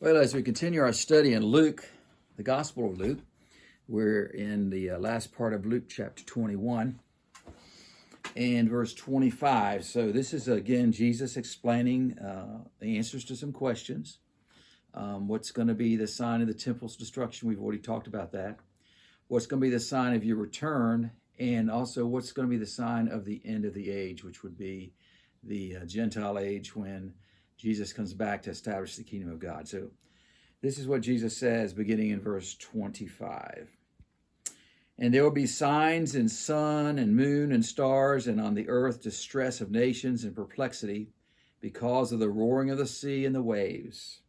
Well, as we continue our study in Luke, the Gospel of Luke, we're in the last part of Luke chapter 21 and verse 25. So this is, again, Jesus explaining the answers to some questions. What's going to be the sign of the temple's destruction? We've already talked about that. What's going to be the sign of your return? And also what's going to be the sign of the end of the age, which would be the Gentile age when Jesus comes back to establish the kingdom of God. So this is what Jesus says beginning in verse 25. And there will be signs in sun and moon and stars, and on the earth distress of nations and perplexity because of the roaring of the sea and the waves.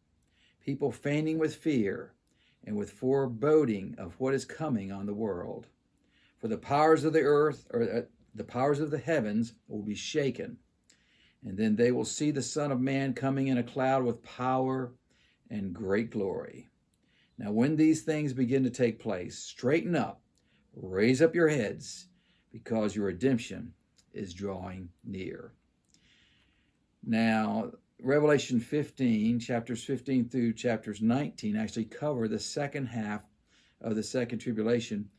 People fainting with fear and with foreboding of what is coming on the world. For the powers of the earth, or the powers of the heavens, will be shaken. And then they will see the Son of Man coming in a cloud with power and great glory. Now, when these things begin to take place, straighten up, raise up your heads, because your redemption is drawing near. Now, Revelation 15, chapters 15 through chapters 19, actually cover the second half of the second tribulation,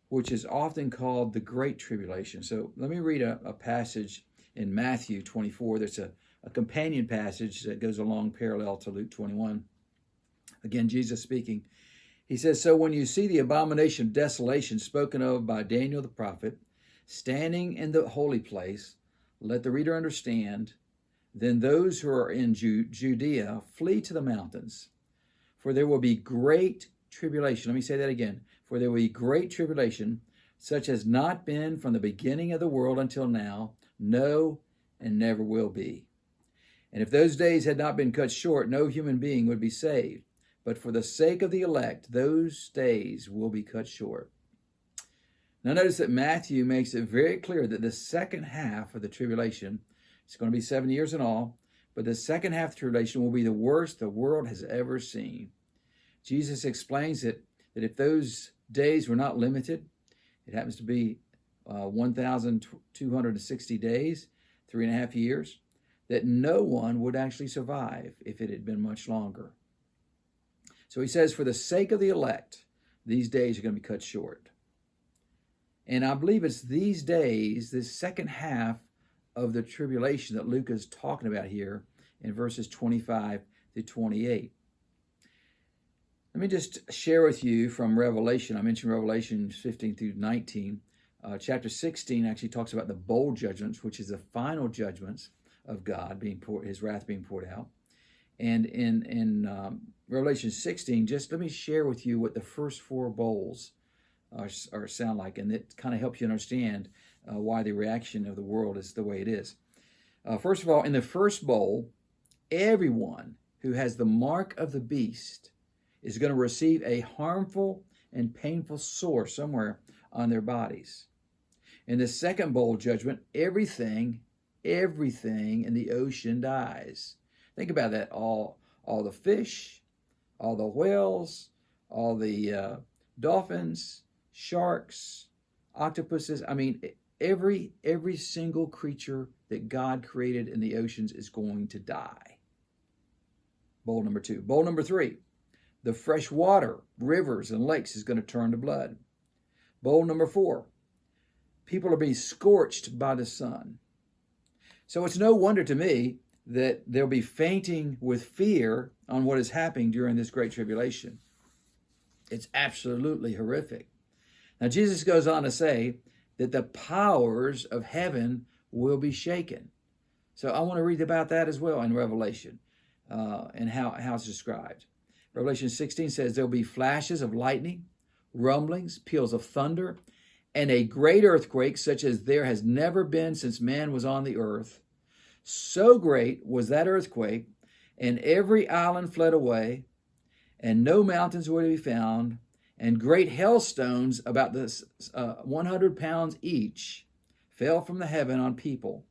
which is often called the Great Tribulation. So let me read a passage in Matthew 24. There's a companion passage that goes along parallel to Luke 21. Again, Jesus speaking. He says, "So when you see the abomination of desolation spoken of by Daniel the prophet, standing in the holy place, let the reader understand. Then those who are in Judea flee to the mountains. For there will be great tribulation." Let me say that again. "For there will be great tribulation, such as not been from the beginning of the world until now, no, and never will be. And if those days had not been cut short, no human being would be saved. But for the sake of the elect, those days will be cut short." Now notice that Matthew makes it very clear that the second half of the tribulation, it's going to be 7 years in all, but the second half of the tribulation will be the worst the world has ever seen. Jesus explains that if those days were not limited, it happens to be 1,260 days, 3.5 years, that no one would actually survive if it had been much longer. So he says, for the sake of the elect, these days are going to be cut short. And I believe it's these days, this second half of the tribulation that Luke is talking about here in verses 25 to 28. Let me just share with you from Revelation. I mentioned Revelation 15 through 19. Chapter 16 actually talks about the bowl judgments, which is the final judgments of God, his wrath being poured out. And in Revelation 16, just let me share with you what the first four bowls sound like, and it kind of helps you understand why the reaction of the world is the way it is. First of all, in the first bowl, everyone who has the mark of the beast is going to receive a harmful and painful sore somewhere on their bodies. In the second bowl judgment, everything in the ocean dies. Think about that. All the fish, all the whales, all the dolphins, sharks, octopuses. I mean, every single creature that God created in the oceans is going to die. Bowl number 2. Bowl number 3. The fresh water, rivers and lakes is going to turn to blood. Bowl number 4. People are being scorched by the sun. So it's no wonder to me that they'll be fainting with fear on what is happening during this great tribulation. It's absolutely horrific. Now, Jesus goes on to say that the powers of heaven will be shaken. So I want to read about that as well in Revelation and how it's described. Revelation 16 says there'll be flashes of lightning, rumblings, peals of thunder, and a great earthquake such as there has never been since man was on the earth. So great was that earthquake, and every island fled away, and no mountains were to be found, and great hailstones about 100 pounds each fell from the heaven on people,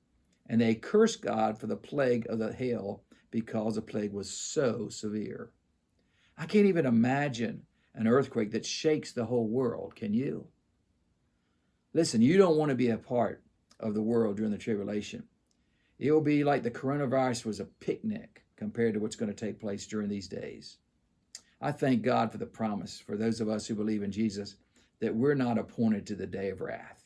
and they cursed God for the plague of the hail because the plague was so severe. I can't even imagine an earthquake that shakes the whole world. Can you? Listen, you don't want to be a part of the world during the tribulation. It will be like the coronavirus was a picnic compared to what's going to take place during these days. I thank God for the promise for those of us who believe in Jesus that we're not appointed to the day of wrath.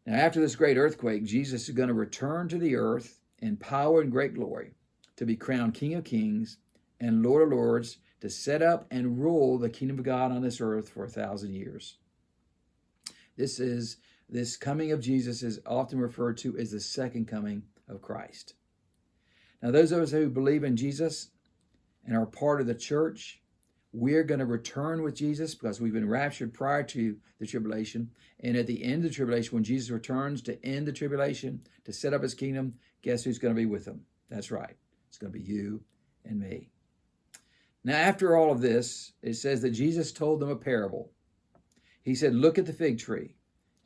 Now, after this great earthquake, Jesus is going to return to the earth in power and great glory to be crowned King of Kings and Lord of Lords, to set up and rule the kingdom of God on this earth for 1,000 years. This coming of Jesus is often referred to as the second coming of Christ. Now, those of us who believe in Jesus and are part of the church, we're going to return with Jesus because we've been raptured prior to the tribulation. And at the end of the tribulation, when Jesus returns to end the tribulation, to set up his kingdom, guess who's going to be with him? That's right. It's going to be you and me. Now, after all of this, it says that Jesus told them a parable. He said, look at the fig tree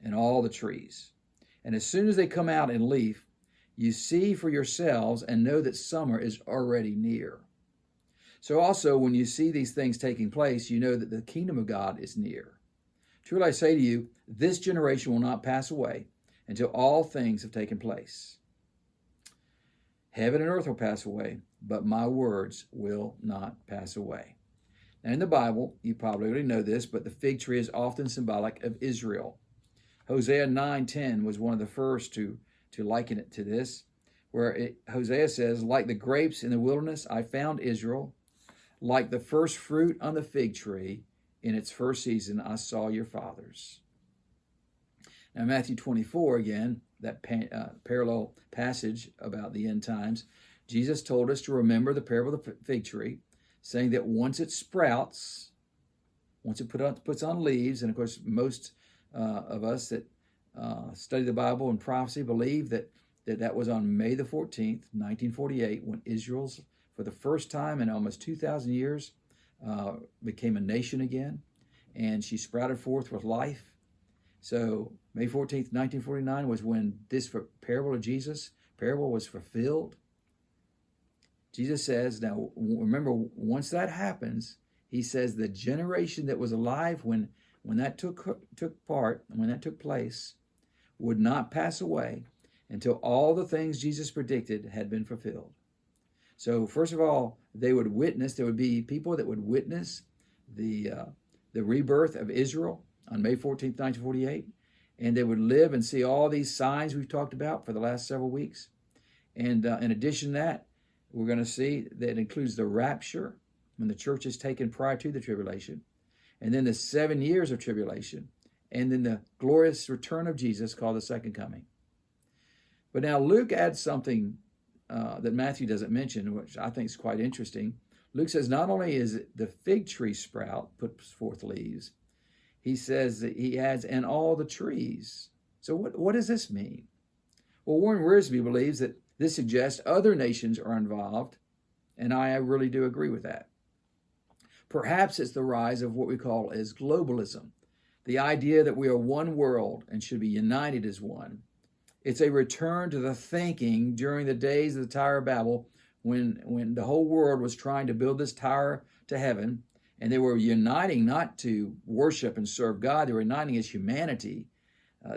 and all the trees. And as soon as they come out in leaf, you see for yourselves and know that summer is already near. So also, when you see these things taking place, you know that the kingdom of God is near. Truly I say to you, this generation will not pass away until all things have taken place. Heaven and earth will pass away, but my words will not pass away. Now in the Bible, you probably already know this, but the fig tree is often symbolic of Israel. Hosea 9:10 was one of the first to liken it to this, where Hosea says, like the grapes in the wilderness, I found Israel. Like the first fruit on the fig tree in its first season, I saw your fathers. Now Matthew 24, again, that parallel passage about the end times, Jesus told us to remember the parable of the fig tree, saying that once it sprouts, once it puts on leaves, and of course most of us that study the Bible and prophecy believe that was on May the 14th, 1948, when Israel's, for the first time in almost 2,000 years, became a nation again, and she sprouted forth with life. So May 14th, 1949 was when this parable of Jesus, parable was fulfilled. Jesus says, now remember, once that happens, he says the generation that was alive when that took part, when that took place, would not pass away until all the things Jesus predicted had been fulfilled. So first of all, there would be people that would witness the rebirth of Israel on May 14th, 1948, and they would live and see all these signs we've talked about for the last several weeks. And in addition to that, we're going to see that it includes the rapture, when the church is taken prior to the tribulation, and then the 7 years of tribulation, and then the glorious return of Jesus called the second coming. But now Luke adds something that Matthew doesn't mention, which I think is quite interesting. Luke says not only is the fig tree sprout puts forth leaves, he says that he adds, and all the trees. So what does this mean? Well, Warren Wiersbe believes that this suggests other nations are involved, and I really do agree with that. Perhaps it's the rise of what we call as globalism, the idea that we are one world and should be united as one. It's a return to the thinking during the days of the Tower of Babel, when the whole world was trying to build this tower to heaven, and they were uniting not to worship and serve God, they were uniting as humanity,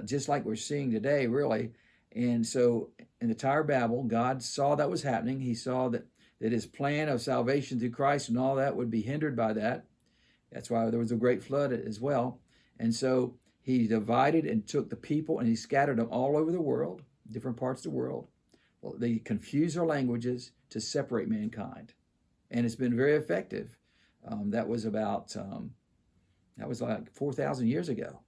just like we're seeing today, really. And so in the Tower of Babel, God saw that was happening. He saw that his plan of salvation through Christ and all that would be hindered by that. That's why there was a great flood as well. And so he divided and took the people and he scattered them all over the world, different parts of the world. Well, they confused their languages to separate mankind. And it's been very effective. That was like 4,000 years ago.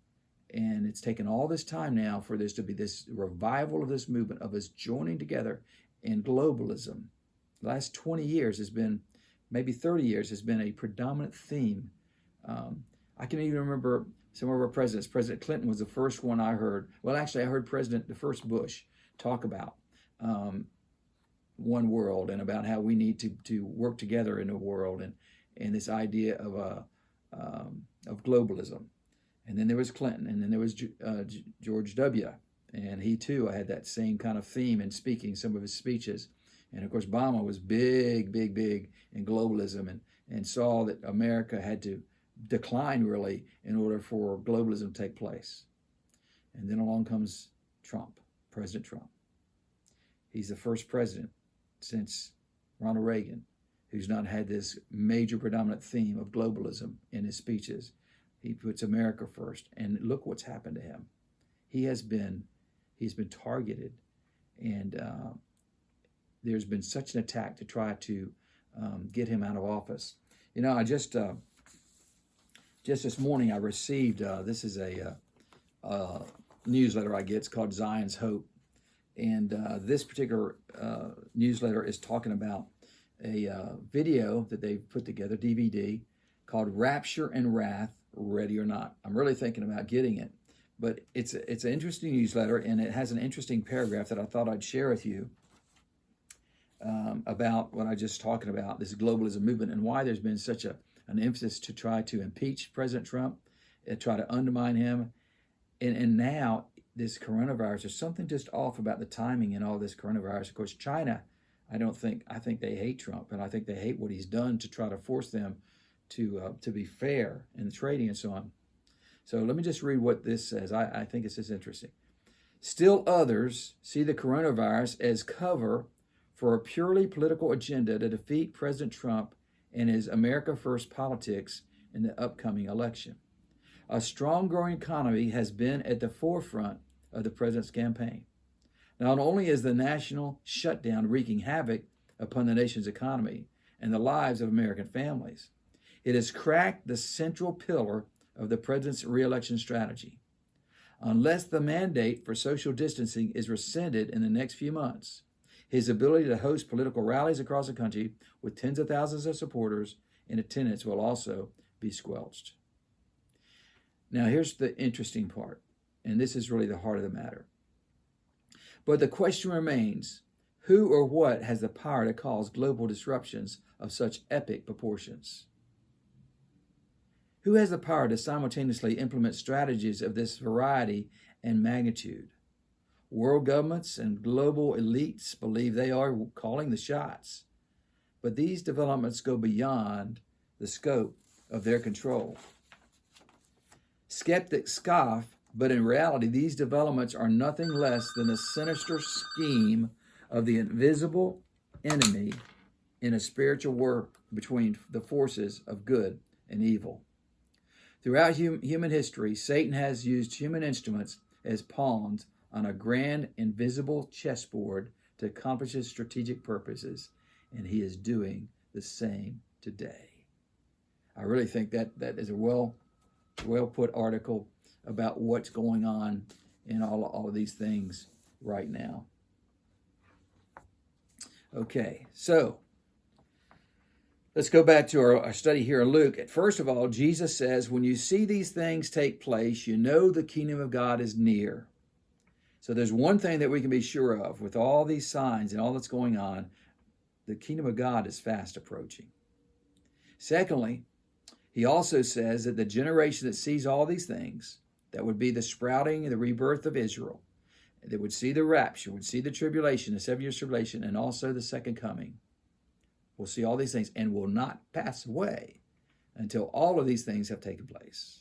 And it's taken all this time now for this to be this revival of this movement of us joining together in globalism. The last 20 years has been, maybe 30 years, has been a predominant theme. I can even remember some of our presidents. President Clinton was the first one I heard. Well, actually, I heard the first Bush talk about one world and about how we need to work together in a world and this idea of globalism. And then there was Clinton, and then there was George W. And he too had that same kind of theme in speaking some of his speeches. And of course, Obama was big in globalism and saw that America had to decline really in order for globalism to take place. And then along comes Trump, President Trump. He's the first president since Ronald Reagan who's not had this major predominant theme of globalism in his speeches. He puts America first, and look what's happened to him. He's been targeted, and there's been such an attack to try to get him out of office. You know, I just this morning I received this is a newsletter I get. It's called Zion's Hope, and this particular newsletter is talking about a video that they've put together, DVD, called Rapture and Wrath, Ready or Not. I'm really thinking about getting it, but it's an interesting newsletter, and it has an interesting paragraph that I thought I'd share with you about what I just talking about, this globalism movement, and why there's been such an emphasis to try to impeach President Trump, try to undermine him, and now this coronavirus, there's something just off about the timing in all this coronavirus. Of course, China, I think they hate Trump, and I think they hate what he's done to try to force them to be fair in the trading and so on. So let me just read what this says. I think this is interesting. Still others see the coronavirus as cover for a purely political agenda to defeat President Trump and his America First politics in the upcoming election. A strong growing economy has been at the forefront of the president's campaign. Not only is the national shutdown wreaking havoc upon the nation's economy and the lives of American families, it has cracked the central pillar of the president's reelection strategy. Unless the mandate for social distancing is rescinded in the next few months, his ability to host political rallies across the country with tens of thousands of supporters in attendance will also be squelched. Now, here's the interesting part, and this is really the heart of the matter. But the question remains, who or what has the power to cause global disruptions of such epic proportions? Who has the power to simultaneously implement strategies of this variety and magnitude? World governments and global elites believe they are calling the shots, but these developments go beyond the scope of their control. Skeptics scoff, but in reality, these developments are nothing less than a sinister scheme of the invisible enemy in a spiritual war between the forces of good and evil. Throughout human history, Satan has used human instruments as pawns on a grand invisible chessboard to accomplish his strategic purposes, and he is doing the same today. I really think that is a well put article about what's going on in all of these things right now. Okay, so let's go back to our study here in Luke. First of all, Jesus says, when you see these things take place, you know the kingdom of God is near. So there's one thing that we can be sure of with all these signs and all that's going on, the kingdom of God is fast approaching. Secondly, he also says that the generation that sees all these things, that would be the sprouting and the rebirth of Israel, that would see the rapture, would see the tribulation, the 7 years tribulation, and also the second coming, will see all these things and will not pass away until all of these things have taken place.